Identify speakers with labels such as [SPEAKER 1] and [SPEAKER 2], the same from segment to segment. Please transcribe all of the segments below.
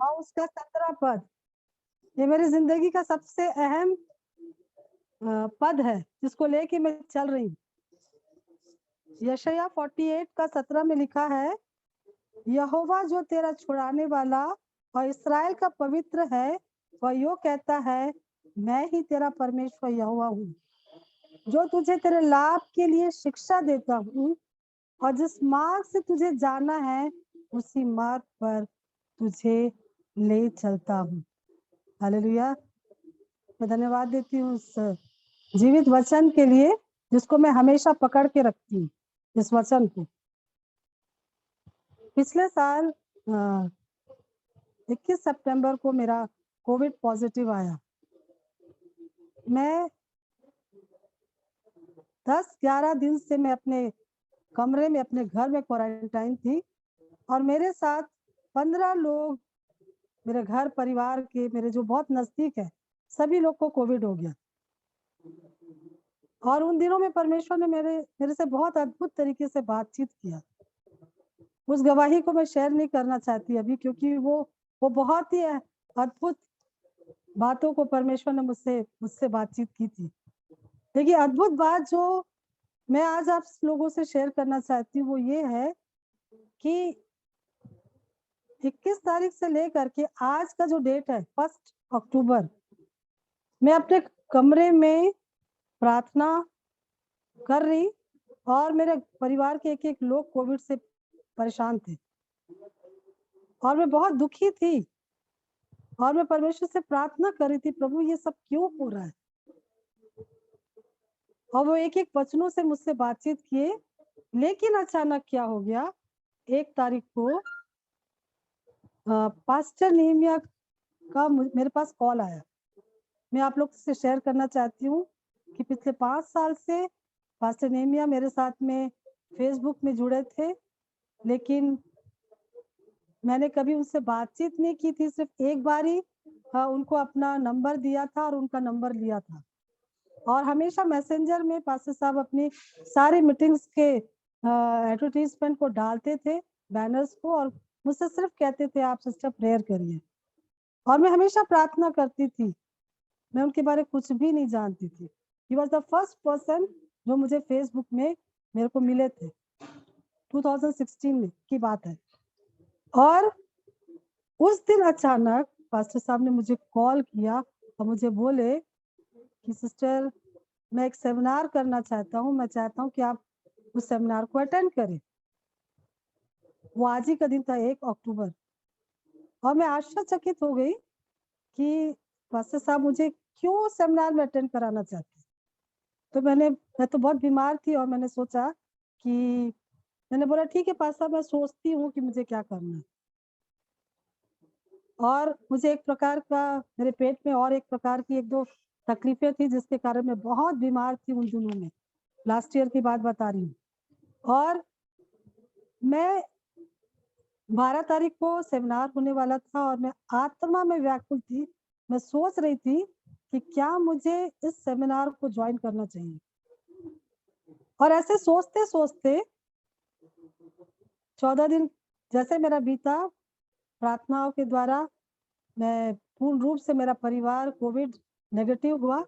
[SPEAKER 1] और उसका 17 पद, ये मेरी जिंदगी का सबसे अहम पद है जिसको लेके मैं चल रही हूँ। यशायाह 48 का 17 में लिखा है, यहोवा जो तेरा छुड़ाने वाला और इस्राएल का पवित्र है, वह यो कहता है, मैं ही तेरा परमेश्वर यहोवा हूँ, जो तुझे तेरे लाभ के लिए शिक्षा देता हूँ, और जिस मार्ग से तुझे जाना है उसी मार्ग पर तुझे ले चलता हूँ। हालेलुया। मैं धन्यवाद देती हूँ उस जीवित वचन के लिए जिसको मैं हमेशा पकड़ के रखती हूँ, इस वचन को। पिछले साल 21 सितंबर को मेरा कोविड पॉजिटिव आया। मैं 10-11 दिन से मैं अपने कमरे में अपने घर में क्वारंटाइन थी, और मेरे साथ 15 लोग मेरे घर परिवार के, मेरे जो बहुत नजदीक है, सभी लोग को कोविड हो गया। और उन दिनों में परमेश्वर ने मेरे से बहुत अद्भुत तरीके से बातचीत किया। उस गवाही को मैं शेयर नहीं करना चाहती अभी, क्योंकि वो बहुत ही अद्भुत बातों को परमेश्वर ने मुझसे बातचीत की थी। देखिए, अद्भुत बात जो मैं आज आप लोगों से शेयर करना चाहती हूँ वो ये है कि 21 तारीख से लेकर के आज का जो डेट है 1 अक्टूबर, मैं अपने कमरे में प्रार्थना कर रही, और मेरे परिवार के एक लोग कोविड से परेशान थे, और मैं बहुत दुखी थी, और मैं परमेश्वर से प्रार्थना कर रही थी, प्रभु ये सब क्यों हो रहा है। और वो एक वचनों से मुझसे बातचीत किए। लेकिन अचानक क्या हो गया, 1 तारीख को पास्टर नेहमिया का मेरे पास कॉल आया। मैं आप लोग से शेयर करना चाहती हूँ कि पिछले 5 साल से पास्टर नेहमिया मेरे साथ में फेसबुक में जुड़े थे, लेकिन मैंने कभी उनसे बातचीत नहीं की थी। सिर्फ एक बार ही उनको अपना नंबर दिया था और उनका नंबर लिया था, और हमेशा मैसेंजर में पास्टर साहब अपनी सारी मीटिंग्स के एडवर्टीजमेंट को डालते थे, बैनर्स को, और मुझसे सिर्फ कहते थे आप सिस्टर प्रेयर करिए, और मैं हमेशा प्रार्थना करती थी। मैं उनके बारे में कुछ भी नहीं जानती थी। He was the first person जो मुझे फेसबुक में मेरे को मिले थे, 2016 में की बात है। और उस दिन अचानक पास्टर साहब ने मुझे कॉल किया और मुझे बोले कि सिस्टर, मैं एक सेमिनार करना चाहता हूँ, मैं चाहता हूँ कि आप उस सेमिनार को अटेंड करें। वो आज ही का दिन था, 1 अक्टूबर। और मैं आश्चर्यचकित हो गई कि पास्टर साहब मुझे क्यों सेमिनार में अटेंड कराना चाहते। तो मैं तो बहुत बीमार थी, और मैंने सोचा कि मैंने बोला ठीक है पास्टर साहब, मैं सोचती हूँ कि मुझे क्या करना है। और मुझे एक प्रकार का मेरे पेट में और एक प्रकार की 1-2 तकलीफें थी, जिसके कारण मैं बहुत बीमार थी उन दिनों में। लास्ट ईयर की बात बता रही हूँ। और मैं 12 तारीख को सेमिनार होने वाला था, और मैं आत्मा में व्याकुल थी। मैं सोच रही थी कि क्या मुझे इस सेमिनार को ज्वाइन करना चाहिए। और ऐसे सोचते सोचते 14 दिन जैसे मेरा बीता, प्रार्थनाओं के द्वारा मैं पूर्ण रूप से, मेरा परिवार कोविड नेगेटिव हुआ।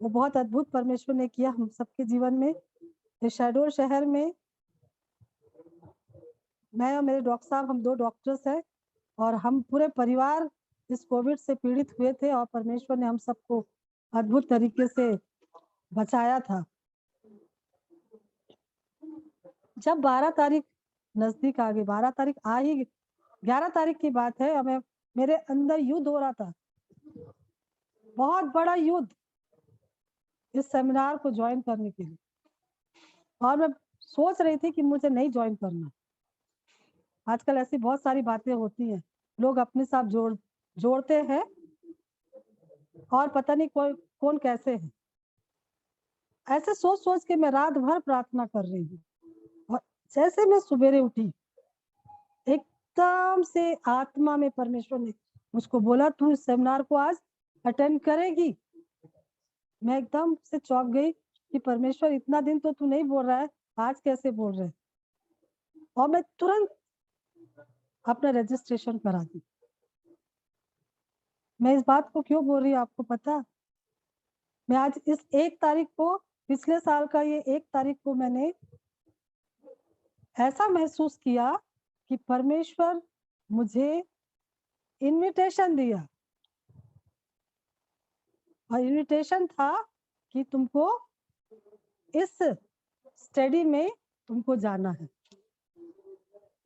[SPEAKER 1] वो बहुत अद्भुत परमेश्वर ने किया हम सबके जीवन में। इस शहडोल शहर में मैं और मेरे डॉक्टर साहब, हम 2 डॉक्टर्स हैं, और हम पूरे परिवार इस कोविड से पीड़ित हुए थे, और परमेश्वर ने हम सबको अद्भुत तरीके से बचाया था। जब 12 तारीख नजदीक आ गई, 12 तारीख आ ही 11 तारीख की बात है, और मेरे अंदर युद्ध हो रहा था, बहुत बड़ा युद्ध, इस सेमिनार को ज्वाइन करने के लिए। और मैं सोच रही थी कि मुझे नहीं ज्वाइन करना। आजकल ऐसी बहुत सारी बातें होती हैं, लोग अपने साथ जोड़ते हैं, और पता नहीं कौन कैसे है। ऐसे सोच सोच के मैं रात भर प्रार्थना कर रही हूँ, और जैसे मैं सवेरे उठी, एकदम से आत्मा में परमेश्वर ने मुझको बोला, तू इस सेमिनार को आज अटेंड करेगी। मैं एकदम से चौंक गई कि परमेश्वर, इतना दिन तो तू नहीं बोल रहा है, आज कैसे बोल रहे। और मैं तुरंत अपना रजिस्ट्रेशन करा दी। मैं इस बात को क्यों बोल रही हूँ आपको पता? मैं आज इस 1 तारीख को, पिछले साल का ये 1 तारीख को मैंने ऐसा महसूस किया कि परमेश्वर मुझे इनविटेशन दिया, और इनविटेशन था कि तुमको इस स्टडी में तुमको जाना है।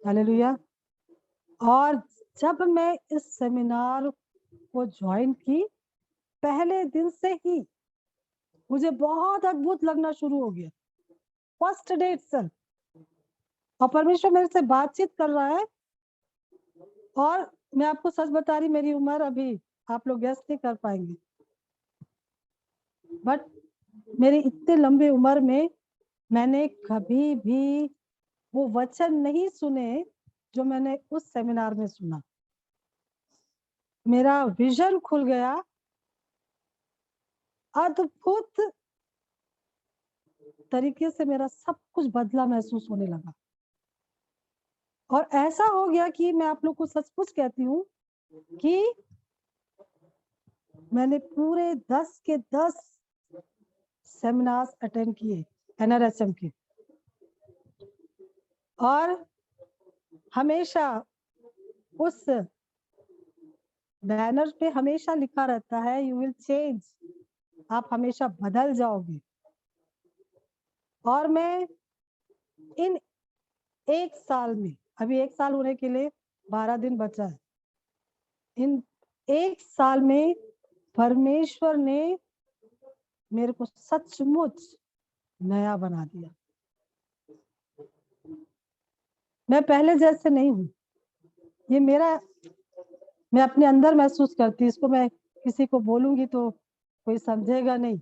[SPEAKER 1] हालेलुया। और जब मैं इस सेमिनार को ज्वाइन की, पहले दिन से ही मुझे बहुत अद्भुत लगना शुरू हो गया, फर्स्ट डे इटसेल्फ। और परमेश्वर मेरे से बातचीत कर रहा है। और मैं आपको सच बता रही, मेरी उम्र अभी आप लोग गेस नहीं कर पाएंगे, बट मेरी इतने लंबे उम्र में मैंने कभी भी वो वचन नहीं सुने जो मैंने उस सेमिनार में सुना। मेरा विजन खुल गया, अद्भुत तरीके से मेरा सब कुछ बदला महसूस होने लगा। और ऐसा हो गया कि मैं आप लोग को सचमुच कहती हूँ कि मैंने पूरे 10 के 10 सेमिनार्स अटेंड किए NRSM के, और हमेशा उस बैनर पे हमेशा लिखा रहता है यू विल चेंज, आप हमेशा बदल जाओगे। और मैं इन 1 साल में, अभी 1 साल होने के लिए 12 दिन बचा है, इन 1 साल में परमेश्वर ने मेरे को सचमुच नया बना दिया। मैं पहले जैसे नहीं हूँ, ये मेरा, मैं अपने अंदर महसूस करती, इसको मैं किसी को बोलूंगी तो कोई समझेगा नहीं।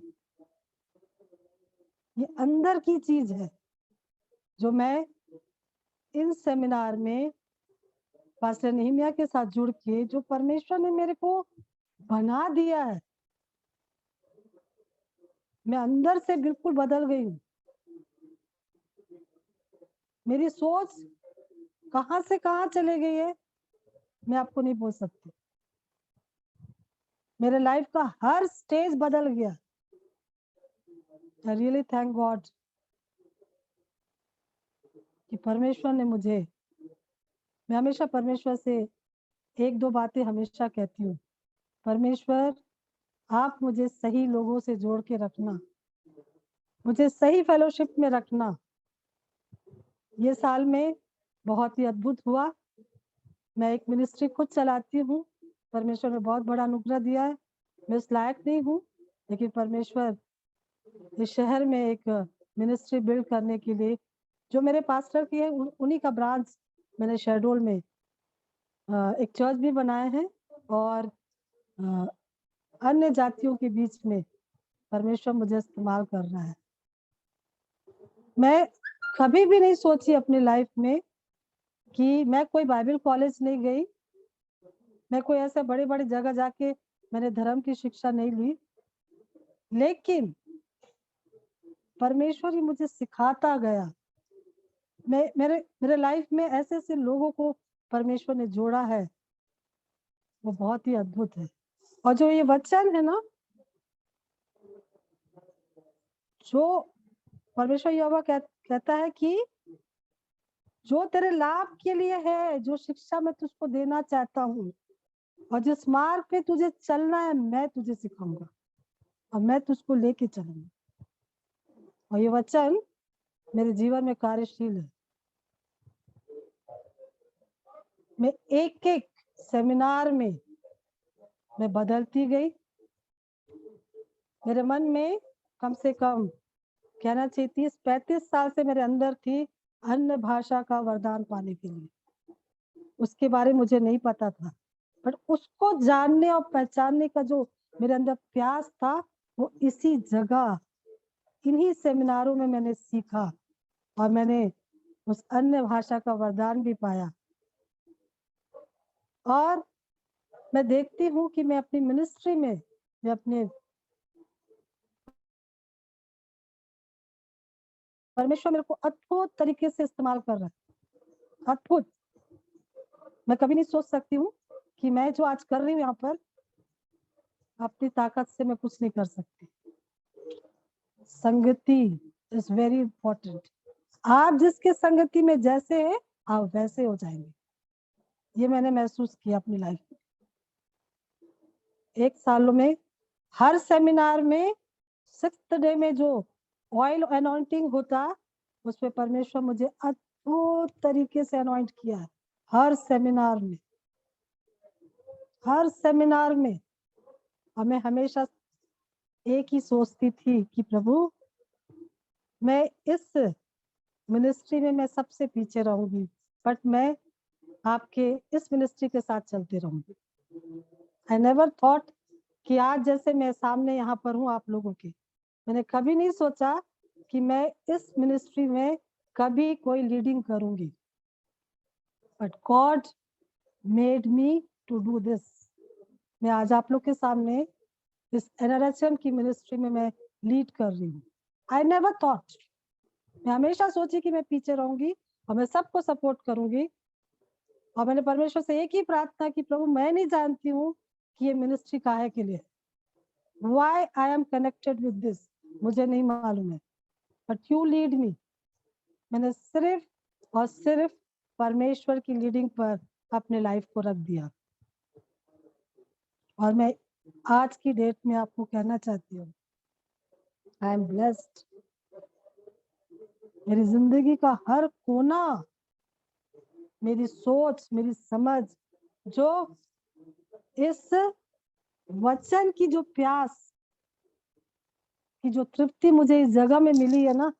[SPEAKER 1] ये अंदर की चीज है जो मैं इन सेमिनार में पास्टर नेहमिया के साथ जुड़ के, जो परमेश्वर ने मेरे को बना दिया है, मैं अंदर से बिल्कुल बदल गई हूँ। मेरी सोच कहां से कहां चले गई है मैं आपको नहीं बोल सकती। मेरे लाइफ का हर स्टेज बदल गया। आई रियली थैंक गॉड कि परमेश्वर ने मुझे, मैं हमेशा परमेश्वर से 1-2 बातें हमेशा कहती हूँ, परमेश्वर आप मुझे सही लोगों से जोड़ के रखना, मुझे सही फेलोशिप में रखना। ये साल में बहुत ही अद्भुत हुआ। मैं एक मिनिस्ट्री खुद चलाती हूँ, परमेश्वर ने बहुत बड़ा अनुग्रह दिया है। मैं उस लायक नहीं हूँ, लेकिन परमेश्वर इस शहर में एक मिनिस्ट्री बिल्ड करने के लिए, जो मेरे पास्टर की है उन्हीं का ब्रांच मैंने शहडोल में एक चर्च भी बनाए हैं, और अन्य जातियों के बीच में परमेश्वर मुझे इस्तेमाल कर रहा है। मैं कभी भी नहीं सोची अपनी लाइफ में कि मैं कोई बाइबल कॉलेज नहीं गई, मैं कोई ऐसे बड़े बड़े जगह जाके मैंने धर्म की शिक्षा नहीं ली, लेकिन परमेश्वर ही मुझे सिखाता गया। मैं मेरे लाइफ में ऐसे ऐसे लोगों को परमेश्वर ने जोड़ा है, वो बहुत ही अद्भुत है। और जो ये वचन है ना, जो परमेश्वर यहोवा कहता है कि जो तेरे लाभ के लिए है, जो शिक्षा मैं तुझको देना चाहता हूँ, और जिस मार्ग पे तुझे चलना है, मैं तुझे सिखाऊंगा और मैं तुझको लेके चलूंगा। और ये वचन मेरे जीवन में कार्यशील है। मैं एक एक सेमिनार में मैं बदलती गई। मेरे मन में कम से कम कहना चाहिए 30-35 साल से मेरे अंदर थी अन्य भाषा का वरदान पाने के लिए। उसके बारे में मुझे नहीं पता था, बट उसको जानने और पहचानने का जो मेरे अंदर प्यास था, वो इसी जगह इन्हीं सेमिनारों में मैंने सीखा, और मैंने उस अन्य भाषा का वरदान भी पाया। और मैं देखती हूँ कि मैं अपनी मिनिस्ट्री में, मैं अपने परमेश्वर मेरे को अद्भुत तरीके से इस्तेमाल कर रहा है, अद्भुत। मैं कभी नहीं सोच सकती हूँ कि मैं जो आज कर रही हूँ यहाँ पर अपनी ताकत से मैं कुछ नहीं कर सकती। संगति इज वेरी इंपॉर्टेंट। आप जिसके संगति में जैसे है आप वैसे हो जाएंगे। ये मैंने महसूस किया अपनी लाइफ में। 1 साल में हर सेमिनार में 6th डे में जो ऑयल अनॉइंटिंग होता उसमें परमेश्वर मुझे अद्भुत तरीके से अनॉइंट किया है। हर सेमिनार में और मैं हमेशा एक ही सोचती थी कि प्रभु मैं इस मिनिस्ट्री में मैं सबसे पीछे रहूंगी बट मैं आपके इस मिनिस्ट्री के साथ चलती रहूंगी। आई नेवर थॉट कि आज जैसे मैं सामने यहाँ पर हूँ आप लोगों के, मैंने कभी नहीं सोचा कि मैं इस मिनिस्ट्री में कभी कोई लीडिंग करूंगी। But God made me to do this. मैं आज आप लोग के सामने इस NRHM की मिनिस्ट्री में मैं लीड कर रही हूँ। आई नेवर थॉट, मैं हमेशा सोची कि मैं पीछे रहूंगी और मैं सबको सपोर्ट करूंगी। और मैंने परमेश्वर से एक ही प्रार्थना की, प्रभु मैं नहीं जानती हूँ कि ये मिनिस्ट्री काहे के लिए, why I am connected with this, मुझे नहीं मालूम है बट यू लीड मी। मैंने सिर्फ और सिर्फ परमेश्वर की लीडिंग पर अपने लाइफ को रख दिया। और मैं आज की डेट में आपको कहना चाहती हूँ आई एम ब्लेस्ड। मेरी जिंदगी का हर कोना, मेरी सोच, मेरी समझ, जो इस वचन की जो प्यास की जो तृप्ति मुझे इस जगह में मिली है ना,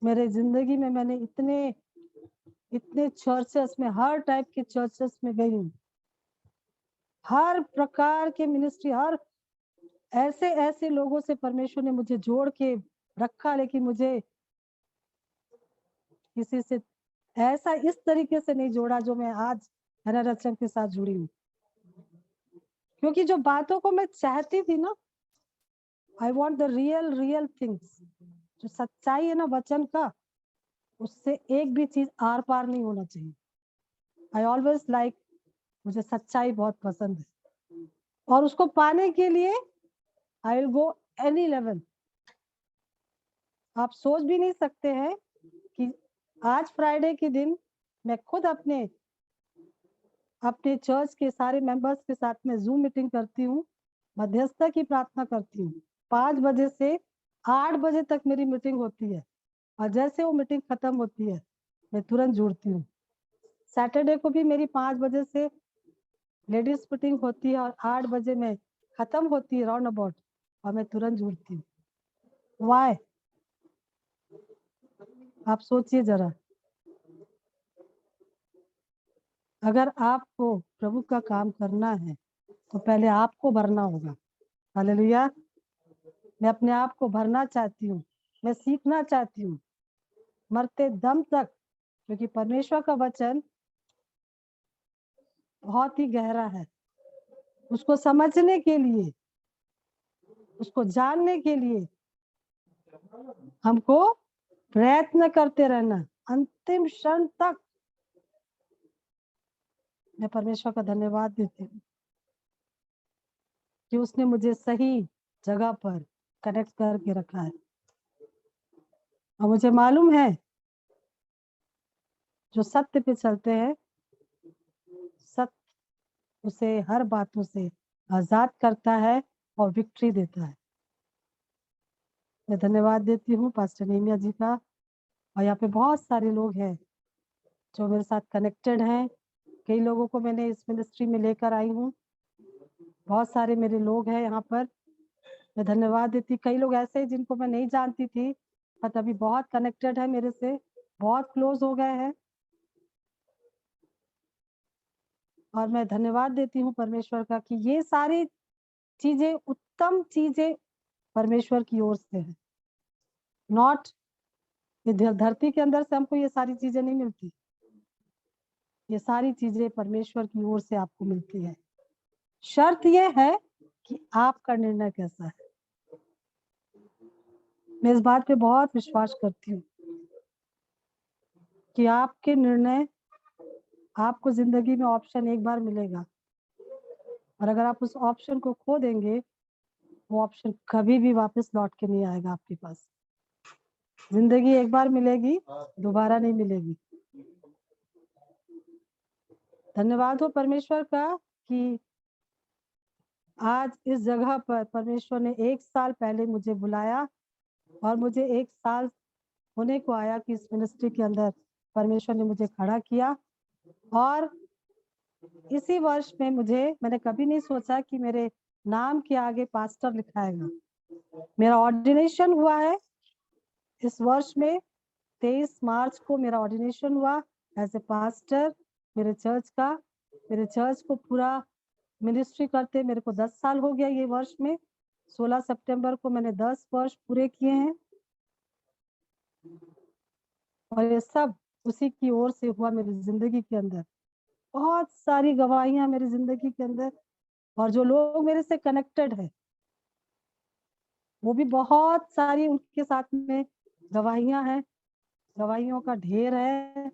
[SPEAKER 1] मेरे जिंदगी में मैंने इतने चर्चेस में, हर टाइप के चर्चेस में गई हूँ, हर प्रकार के मिनिस्ट्री, हर ऐसे लोगों से परमेश्वर ने मुझे जोड़ के रखा, लेकिन मुझे किसी से ऐसा इस तरीके से नहीं जोड़ा जो मैं आज NRHM के साथ जुड़ी हूँ। क्योंकि जो बातों को मैं चाहती थी ना, I want the real things, जो सच्चाई है ना वचन का, उससे एक भी चीज आर पार नहीं होना चाहिए। आई ऑलवेज लाइक, मुझे सच्चाई बहुत पसंद है और उसको पाने के लिए I will go any level. आप सोच भी नहीं सकते हैं कि आज फ्राइडे के दिन मैं खुद अपने चर्च के सारे मेंबर्स के साथ में जूम मीटिंग करती हूँ, मध्यस्थता की प्रार्थना करती हूँ। 5 बजे से 8 बजे तक मेरी मीटिंग होती है और जैसे वो मीटिंग खत्म होती है मैं तुरंत जुड़ती हूँ। सैटरडे को भी मेरी 5 बजे से लेडीज मीटिंग होती है और 8 बजे में खत्म होती है राउंड अबाउट, और मैं तुरंत जुड़ती हूँ। वाई? आप सोचिए जरा, अगर आपको प्रभु का काम करना है तो पहले आपको भरना होगा। हालेलुया। मैं अपने आप को भरना चाहती हूँ, मैं सीखना चाहती हूँ मरते दम तक, क्योंकि परमेश्वर का वचन बहुत ही गहरा है। उसको समझने के लिए, उसको जानने के लिए हमको प्रयत्न करते रहना अंतिम क्षण तक। मैं परमेश्वर का धन्यवाद देती हूँ कि उसने मुझे सही जगह पर कनेक्ट करके रखा है। और मुझे मालूम है जो सत्य पे चलते हैं, सत्य उसे हर बातों से आजाद करता है और विक्ट्री देता है। मैं धन्यवाद देती हूँ पास्टर नेमिया जी का, और यहाँ पे बहुत सारे लोग हैं जो मेरे साथ कनेक्टेड हैं। कई लोगों को मैंने इस मिनिस्ट्री में लेकर आई हूँ, बहुत सारे मेरे लोग हैं यहाँ पर। मैं धन्यवाद देती, कई लोग ऐसे हैं जिनको मैं नहीं जानती थी बट अभी बहुत कनेक्टेड है मेरे से, बहुत क्लोज हो गए हैं। और मैं धन्यवाद देती हूँ परमेश्वर का कि ये सारी चीजें, उत्तम चीजें परमेश्वर की ओर से है। नॉट धरती के अंदर से हमको ये सारी चीजें नहीं मिलती, ये सारी चीजें परमेश्वर की ओर से आपको मिलती है। शर्त ये है कि आपका निर्णय कैसा है। मैं इस बात पे बहुत विश्वास करती हूँ कि आपके निर्णय आपको जिंदगी में ऑप्शन एक बार मिलेगा, और अगर आप उस ऑप्शन को खो देंगे, वो ऑप्शन कभी भी वापस लौट के नहीं आएगा आपके पास। जिंदगी एक बार मिलेगी, दोबारा नहीं मिलेगी। धन्यवाद हो परमेश्वर का कि आज इस जगह पर परमेश्वर ने 1 साल पहले मुझे बुलाया, और मुझे 1 साल होने को आया कि इस मिनिस्ट्री के अंदर परमेश्वर ने मुझे खड़ा किया। और इसी वर्ष में मैंने कभी नहीं सोचा कि मेरे नाम के आगे पास्टर लिखाएगा। मेरा ऑर्डिनेशन हुआ है इस वर्ष में, 23 मार्च को मेरा ऑर्डिनेशन हुआ एज ए पास्टर मेरे चर्च का। मेरे चर्च को पूरा मिनिस्ट्री करते मेरे को 10 साल हो गया ये वर्ष में। 16 सितंबर को मैंने 10 वर्ष पूरे किए हैं, और ये सब उसी की ओर से हुआ मेरी जिंदगी के अंदर। बहुत सारी गवाहियां मेरी जिंदगी के अंदर, और जो लोग मेरे से कनेक्टेड है वो भी बहुत सारी उनके साथ में गवाहियां हैं, गवाहियों का ढेर है।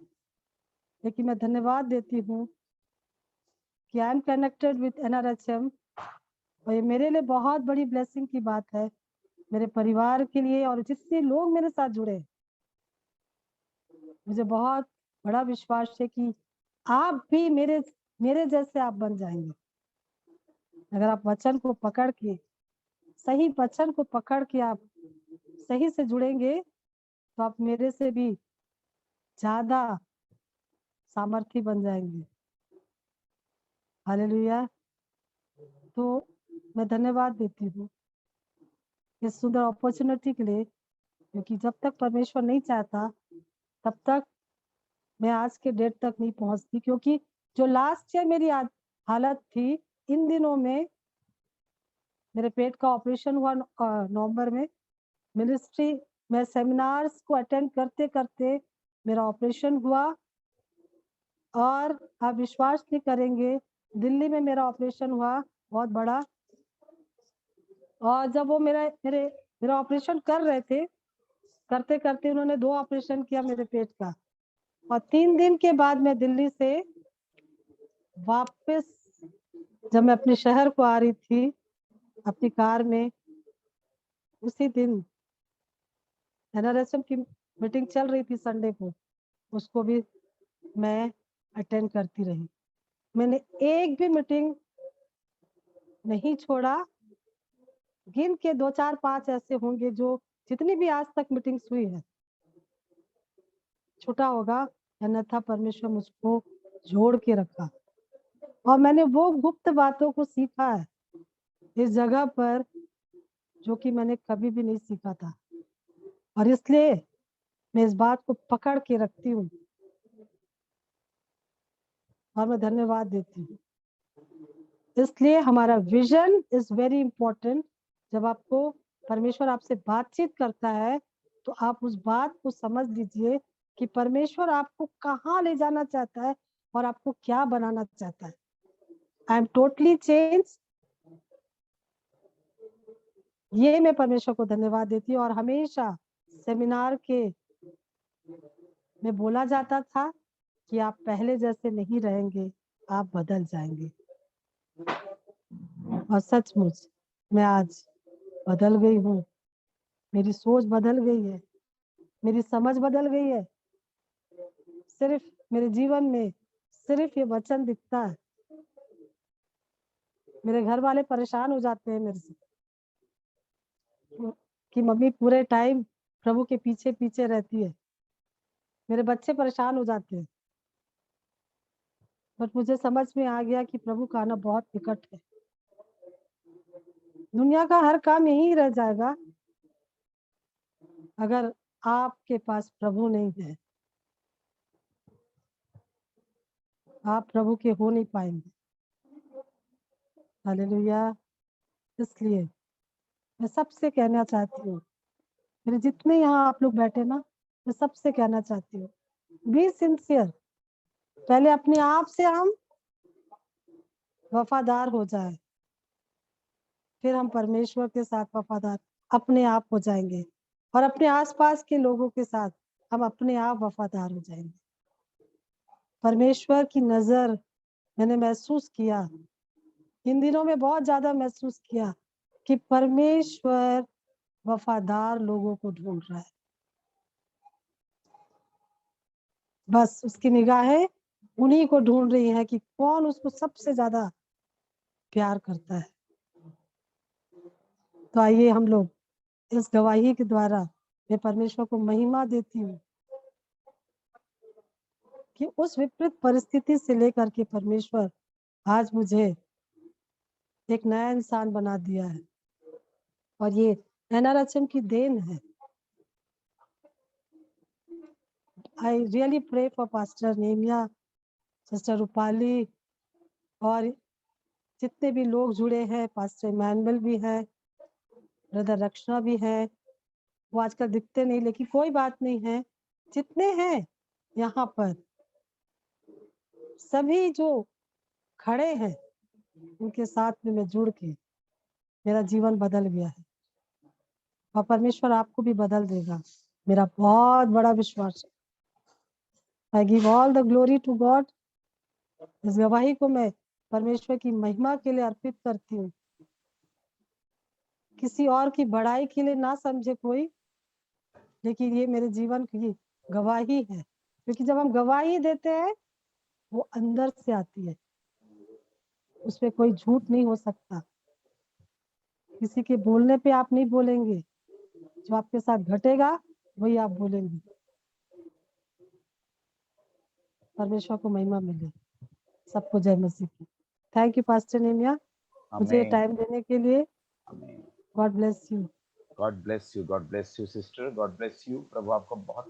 [SPEAKER 1] लेकिन मैं धन्यवाद देती हूँ कि I am connected with NRHM, और ये मेरे लिए बहुत बड़ी ब्लेसिंग की बात है, मेरे परिवार के लिए, और जितने लोग मेरे साथ जुड़े। मुझे बहुत बड़ा विश्वास है कि आप भी मेरे जैसे आप बन जाएंगे। अगर आप वचन को पकड़ के, सही वचन को पकड़ के आप सही से जुड़ेंगे, तो आप मेरे से भी ज्यादा सामर्थ्य बन जाएंगे। हालेलुया। तो मैं धन्यवाद देती हूँ इस सुंदर अपॉर्चुनिटी के लिए, क्योंकि जब तक परमेश्वर नहीं चाहता तब तक मैं आज के डेट तक नहीं पहुंचती। क्योंकि जो लास्ट ईयर मेरी हालत थी, इन दिनों में मेरे पेट का ऑपरेशन हुआ नवंबर में। मिनिस्ट्री में सेमिनार्स को अटेंड करते करते मेरा ऑपरेशन हुआ, और आप विश्वास नहीं करेंगे, दिल्ली में मेरा ऑपरेशन हुआ बहुत बड़ा। और जब वो मेरा ऑपरेशन कर रहे थे, करते करते उन्होंने 2 ऑपरेशन किया मेरे पेट का, और 3 दिन के बाद मैं दिल्ली से वापस, जब मैं अपने शहर को आ रही थी अपनी कार में, उसी दिन NRSM की मीटिंग चल रही थी संडे को, उसको भी मैं अटेंड करती रही। मैंने एक भी मीटिंग नहीं छोड़ा। गिन के 2 4 5 ऐसे होंगे जो जितनी भी आज तक मीटिंग्स हुई है, छोटा होगा, अन्यथा परमेश्वर मुझको जोड़ के रखा, और मैंने वो गुप्त बातों को सीखा है इस जगह पर, जो कि मैंने कभी भी नहीं सीखा था। और इसलिए मैं इस बात को पकड़ के रखती हूँ, और मैं धन्यवाद देती हूँ। इसलिए हमारा विजन इज वेरी इंपॉर्टेंट। जब आपको परमेश्वर आपसे बातचीत करता है, तो आप उस बात को समझ लीजिए कि परमेश्वर आपको कहाँ ले जाना चाहता है और आपको क्या बनाना चाहता है। I am totally change. ये मैं परमेश्वर को धन्यवाद देती हूँ। और हमेशा सेमिनार के में बोला जाता था कि आप पहले जैसे नहीं रहेंगे, आप बदल जाएंगे। और सचमुच मैं आज बदल गई हूँ। मेरी सोच बदल गई है, मेरी समझ बदल गई है। सिर्फ मेरे जीवन में सिर्फ ये वचन दिखता है। मेरे घर वाले परेशान हो जाते हैं मेरे से कि मम्मी पूरे टाइम प्रभु के पीछे पीछे रहती है। मेरे बच्चे परेशान हो जाते हैं, बट मुझे समझ में आ गया कि प्रभु का आना बहुत निकट है। दुनिया का हर काम यही रह जाएगा अगर आपके पास प्रभु नहीं है। आप प्रभु के हो नहीं पाएंगे। हालेलुया। इसलिए मैं सबसे कहना चाहती हूँ, मेरे जितने यहाँ आप लोग बैठे ना, मैं सबसे कहना चाहती हूँ, बी सिंसियर। पहले अपने आप से हम वफादार हो जाए, फिर हम परमेश्वर के साथ वफादार अपने आप हो जाएंगे, और अपने आसपास के लोगों के साथ हम अपने आप वफादार हो जाएंगे। परमेश्वर की नजर मैंने महसूस किया, इन दिनों में बहुत ज्यादा महसूस किया कि परमेश्वर वफादार लोगों को ढूंढ रहा है। बस उसकी निगाहें उन्हीं को ढूंढ रही हैं कि कौन उसको सबसे ज्यादा प्यार करता है। तो आइए हम लोग इस गवाही के द्वारा मैं परमेश्वर को महिमा देती हूँ कि उस विपरीत परिस्थिति से लेकर के परमेश्वर आज मुझे एक नया इंसान बना दिया है और ये NRHM की देन है। I really pray for pastor Nehemiah, sister Rupali और जितने भी लोग जुड़े हैं, पास्टर इमैनुअल भी है, ब्रदर रक्षणा भी है। वो आजकल दिखते नहीं लेकिन कोई बात नहीं है, जितने हैं यहाँ पर सभी जो खड़े हैं उनके साथ में मैं जुड़ के मेरा जीवन बदल गया है और परमेश्वर आपको भी बदल देगा, मेरा बहुत बड़ा विश्वास है। I give all the glory to God. इस गवाही को मैं परमेश्वर की महिमा के लिए अर्पित करती हूँ, किसी और की बड़ाई के लिए ना समझे कोई, लेकिन ये मेरे जीवन की गवाही है, क्योंकि जब हम गवाही देते हैं वो अंदर से आती है, उसमें कोई झूठ नहीं हो सकता। किसी के बोलने पे आप नहीं बोलेंगे, जो आपके साथ घटेगा वही आप बोलेंगे। परमेश्वर को महिमा मिले, सबको जय मसीह की। थैंक यू पास्टर नेमिया मुझे टाइम देने के लिए। God bless you.
[SPEAKER 2] God bless you sister, God bless you. प्रभु आपको बहुत